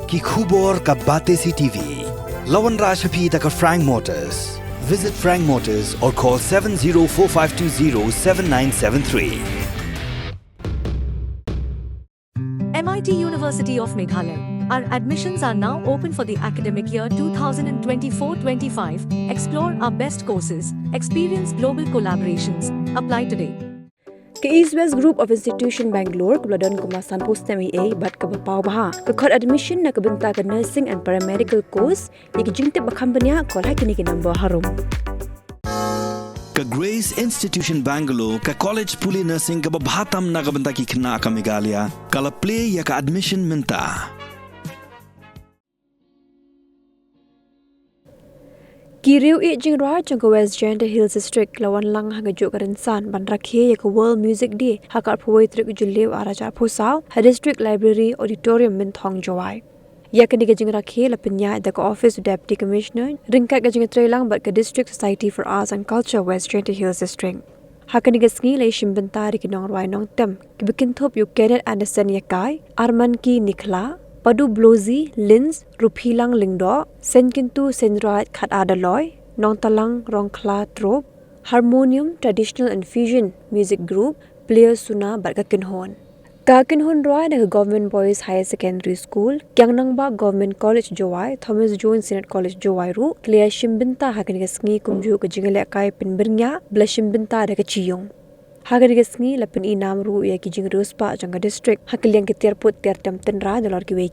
ki khubor ka Batesi TV. Lawan Rashaphi taka Frank Motors. Visit Frank Motors or call 7045207973. MIT University of Meghalaya. Our admissions are now open for the academic year 2024-25. Explore our best courses, experience global collaborations. Apply today. East West Group of Institution Bangalore kebeladon kemasan post MA bat ke bapau baha ke kod admission na kebenta ke nursing and paramedical course yang Jaiñtia bakambanya kol hakini ke number harum. Ka Grace Institution Bangalore ka college puli nursing ka babhatam na kabenta ki kena ka Meghalaya kala play ya ka admission minta. Riew Jingrwai jangka West Jaiñtia Hills District lawan lang hanggajuk ke Rynsan ban rakhe ya ke World Music Day hakar poetry ke julew araja posau ha District Library Auditorium min thong jawai. Ya ke diga jingrakhe la penya da ka Office of Deputy Commissioner ringkat ke jing trelang bat ke District Society for Arts and Culture West Jaiñtia Hills District. Hakan diga sngi lai shimbentari ke Jingrwai nong tem ke bikin thop yu Kenneth Anderson yakai Arman ki Nikla Padu Blozi, Lins, Rupilang Lingdo, Senkintu Senrat Khat Adaloy, Nongtalang Rongkla Trop, Harmonium Traditional and Fusion Music Group, Players Suna Barkakinhon. Kakinhon Roy na Government Boys Higher Secondary School, Kyangnangba Government College Jowai, Thomas Jones Senate College Jowai Ru, Clear Shimbinta Hakan Sngi Kumju ke Jingalek Pinbirnya, Bla Shimbinta Deka Chiyong. Hagan gasngi lapin inam ru ya ki Jingrwai pa jangga district hakil yang ketir put ter tem tenra dollar kiwe.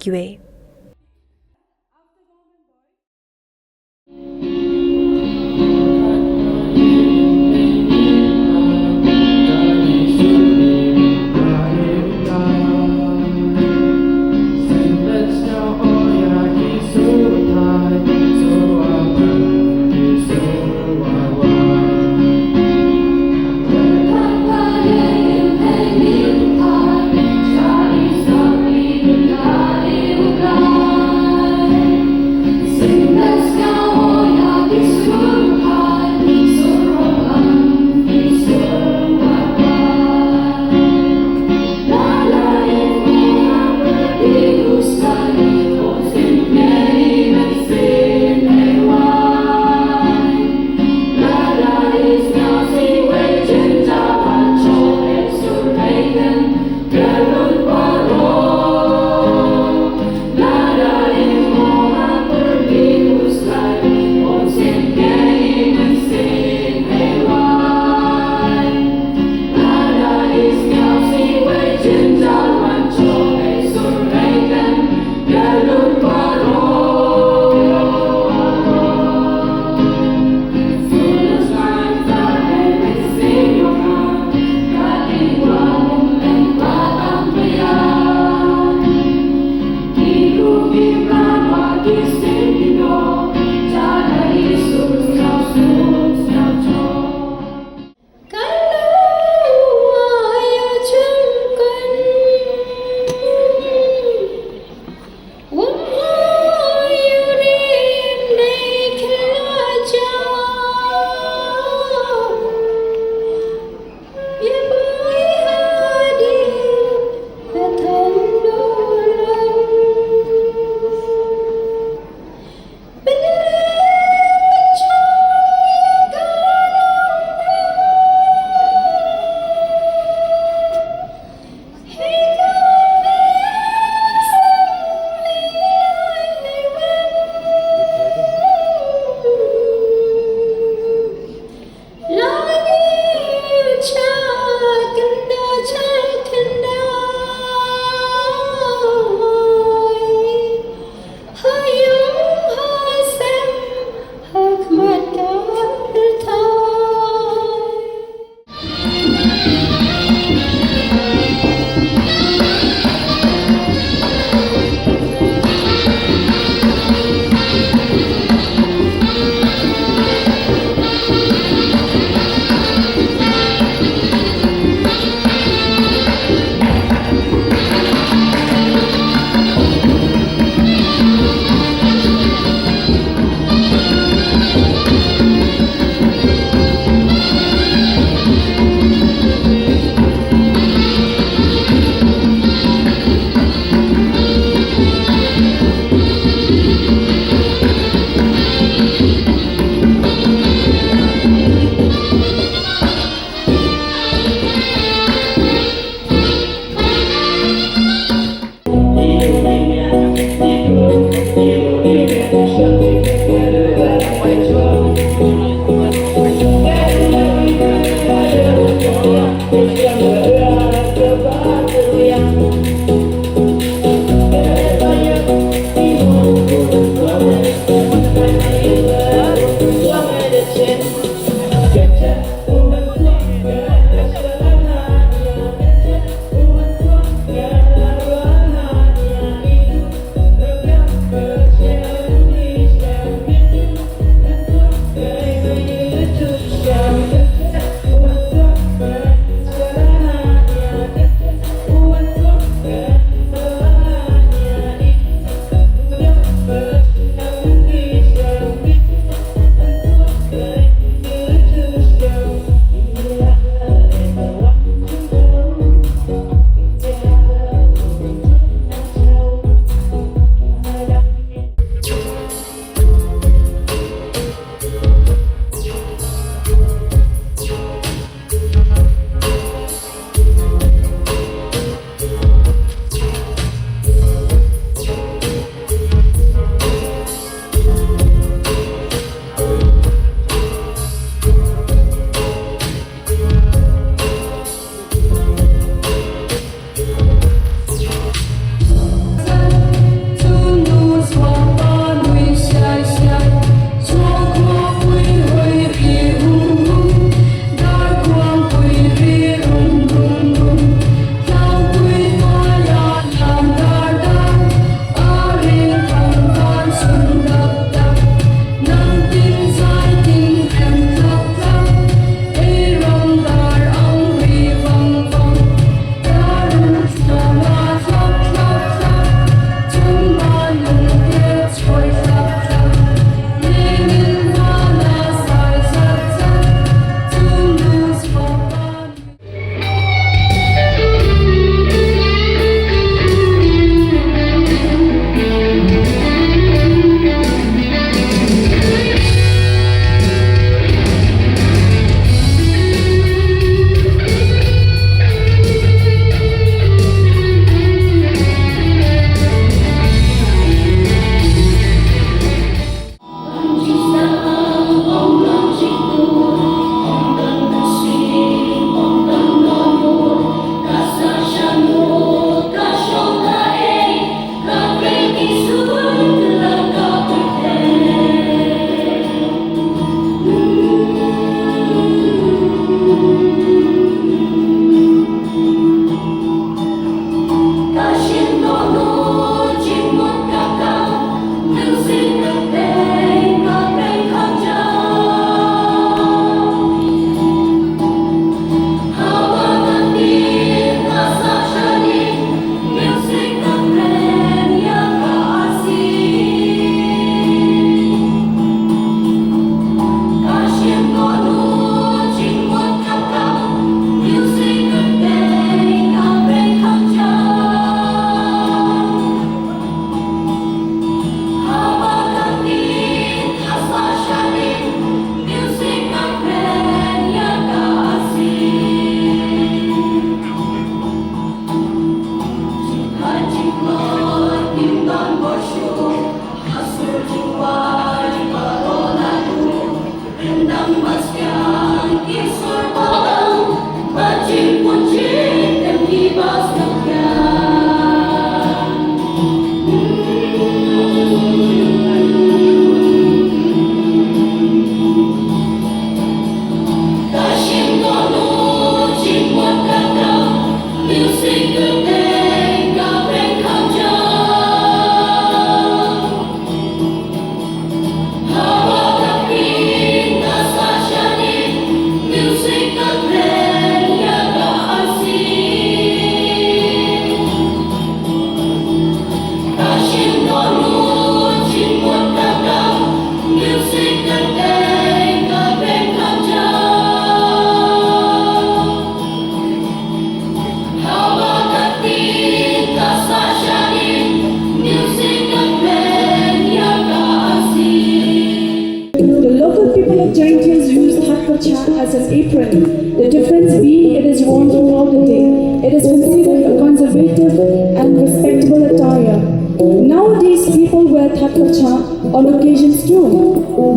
Burmese people wear thatkacha on occasions too.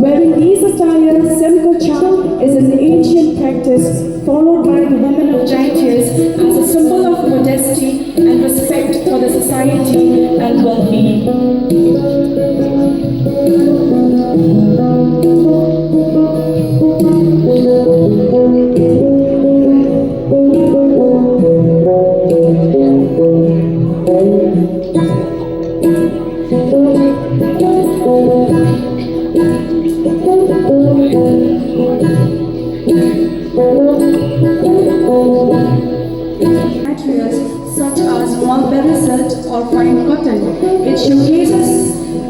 Wearing these attires, semkacha, is an ancient practice followed by the women of Jaiñtias as a symbol of modesty and respect for the society and well-being. Materials such as mulberry silk or fine cotton. It showcases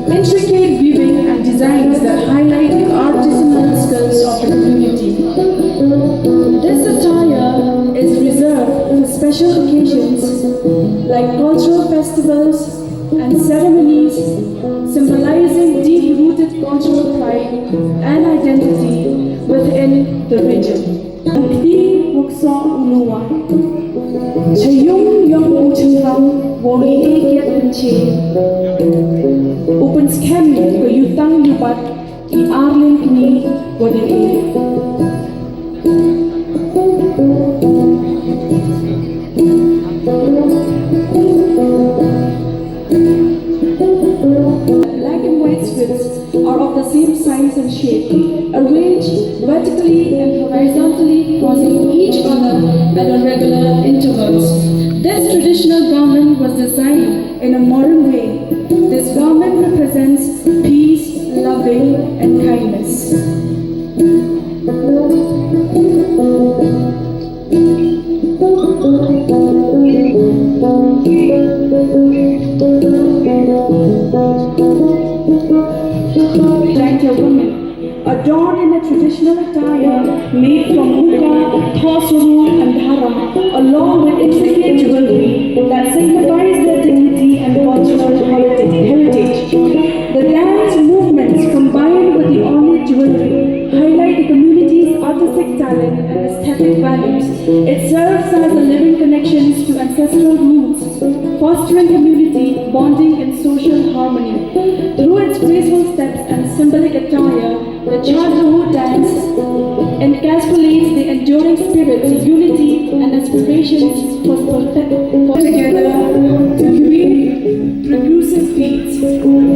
intricate weaving and designs that highlight the artisanal skills of the community. This attire is reserved for special occasions like cultural festivals and ceremonies, symbolizing deep-rooted cultural pride and identity within the region. Chayung Yong Uchang Wongi Ekiat Enche Open Scam Kayutang Yubat Ki Arling Kini Wadin Black and white strips are of the same size and shape, arranged vertically and horizontally, crossing each other at regular intervals. This traditional garment was designed in a modern way. This garment represents peace, loving, and kindness. Jaiñtia women, adorned in a traditional attire made from muka, thosuru, and dhara, along with intricate jewelry that signifies their dignity and cultural heritage. The dance movements combined with the ornate jewelry highlight the community's artistic talent and aesthetic values. It serves as a living connection to ancestral roots, fostering community bonding and social harmony. Through its graceful steps and symbolic attire, the Kajuh dance encapsulates the enduring spirits, unity, and aspirations for together to create percussive beats.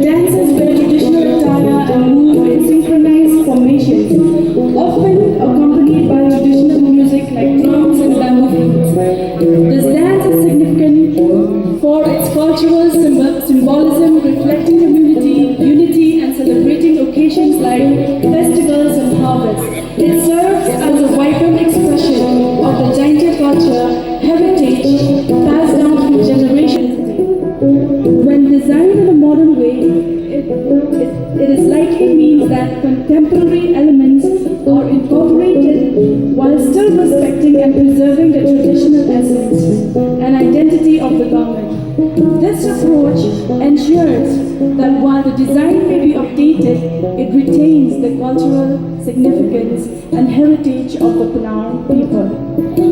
Dancers wear traditional attire and move in synchronized formations, often accompanied by traditional music like drums and bamboo flutes. This dance is significant for its cultural symbolism, reflecting community unity and celebrating occasions like festivals and harvests. It serves as a vibrant expression of the Jaiñtia culture, heritage passed down through generations. When designed in a modern way, it is likely means that contemporary elements are incorporated while still respecting and preserving the traditional essence and identity of the garment. This approach ensures that while the design may be updated, it retains the cultural significance and heritage of the Pynlynguh people.